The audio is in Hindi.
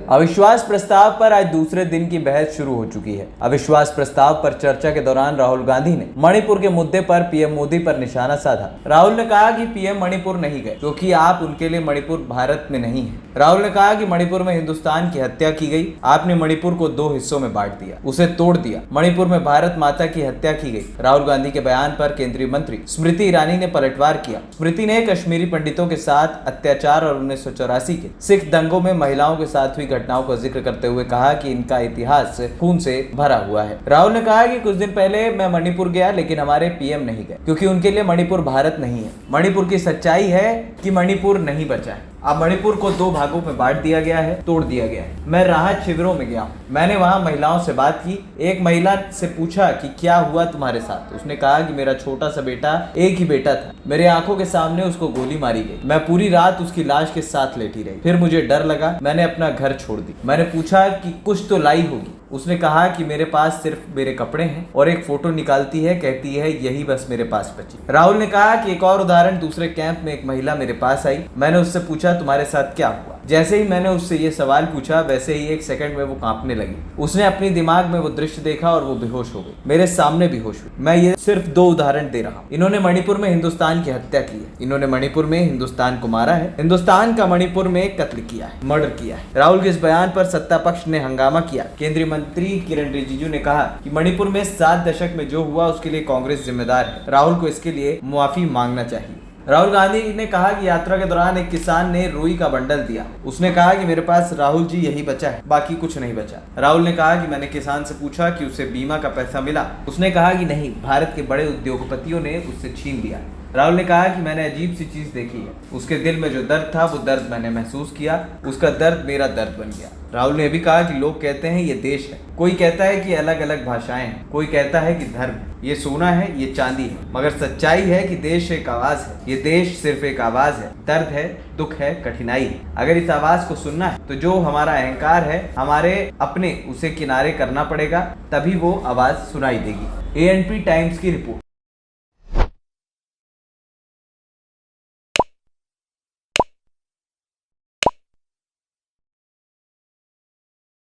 अविश्वास प्रस्ताव पर आज दूसरे दिन की बहस शुरू हो चुकी है। अविश्वास प्रस्ताव पर चर्चा के दौरान राहुल गांधी ने मणिपुर के मुद्दे पर पीएम मोदी पर निशाना साधा। राहुल ने कहा कि पीएम मणिपुर नहीं गए क्योंकि आप उनके लिए मणिपुर भारत में नहीं है। राहुल ने कहा कि मणिपुर में हिंदुस्तान की हत्या की गई। आपने मणिपुर को 2 हिस्सों में बांट दिया, उसे तोड़ दिया। मणिपुर में भारत माता की हत्या की गई। राहुल गांधी के बयान पर केंद्रीय मंत्री स्मृति ईरानी ने पलटवार किया। स्मृति ने कश्मीरी पंडितों के साथ अत्याचार और 1984 के सिख दंगों में महिलाओं के साथ हुई घटनाओं का जिक्र करते हुए कहा कि इनका इतिहास खून से भरा हुआ है। राहुल ने कहा कि कुछ दिन पहले मैं मणिपुर गया, लेकिन हमारे पीएम नहीं गए क्योंकि उनके लिए मणिपुर भारत नहीं है। मणिपुर की सच्चाई है कि मणिपुर नहीं बचा है। अब मणिपुर को 2 भागों में बांट दिया गया है, तोड़ दिया गया है। मैं राहत शिविरों में गया, मैंने वहां महिलाओं से बात की। एक महिला से पूछा कि क्या हुआ तुम्हारे साथ। उसने कहा कि मेरा छोटा सा बेटा, एक ही बेटा था, मेरे आंखों के सामने उसको गोली मारी गई। मैं पूरी रात उसकी लाश के साथ लेटी रही। फिर मुझे डर लगा, मैंने अपना घर छोड़ दी। मैंने पूछा कि कुछ तो लाई होगी। उसने कहा कि मेरे पास सिर्फ मेरे कपड़े हैं और एक फोटो निकालती है, कहती है यही बस मेरे पास बची। राहुल ने कहा कि एक और उदाहरण, दूसरे कैंप में एक महिला मेरे पास आई। मैंने उससे पूछा तुम्हारे साथ क्या हुआ। जैसे ही मैंने उससे ये सवाल पूछा, वैसे ही 1 सेकंड में वो कांपने लगी। उसने अपनी दिमाग में वो दृश्य देखा और वो बेहोश हो गई। मेरे सामने बेहोश हुई। मैं ये सिर्फ 2 उदाहरण दे रहा हूँ। इन्होंने मणिपुर में हिंदुस्तान की हत्या की है। इन्होंने मणिपुर में हिंदुस्तान को मारा है। हिंदुस्तान का मणिपुर में कत्ल किया है, मर्डर किया है। राहुल के इस बयान पर सत्ता पक्ष ने हंगामा किया। केंद्रीय मंत्री किरण रिजिजू ने कहा कि मणिपुर में 7 दशक में जो हुआ उसके लिए कांग्रेस जिम्मेदार है। राहुल को इसके लिए मुआफी मांगना चाहिए। राहुल गांधी ने कहा कि यात्रा के दौरान एक किसान ने रुई का बंडल दिया। उसने कहा कि मेरे पास राहुल जी यही बचा है, बाकी कुछ नहीं बचा। राहुल ने कहा कि मैंने किसान से पूछा कि उसे बीमा का पैसा मिला। उसने कहा कि नहीं, भारत के बड़े उद्योगपतियों ने उससे छीन लिया। राहुल ने कहा कि मैंने अजीब सी चीज देखी है। उसके दिल में जो दर्द था वो दर्द मैंने महसूस किया। उसका दर्द मेरा दर्द बन गया। राहुल ने भी कहा कि लोग कहते हैं ये देश है, कोई कहता है कि अलग अलग भाषाएं हैं, कोई कहता है कि धर्म है, ये सोना है, ये चांदी है, मगर सच्चाई है कि देश एक आवाज है। ये देश सिर्फ एक आवाज है। दर्द है, दुख है, कठिनाई है। अगर इस आवाज को सुनना है तो जो हमारा अहंकार है, हमारे अपने, उसे किनारे करना पड़ेगा, तभी वो आवाज सुनाई देगी। ANP टाइम्स की रिपोर्ट।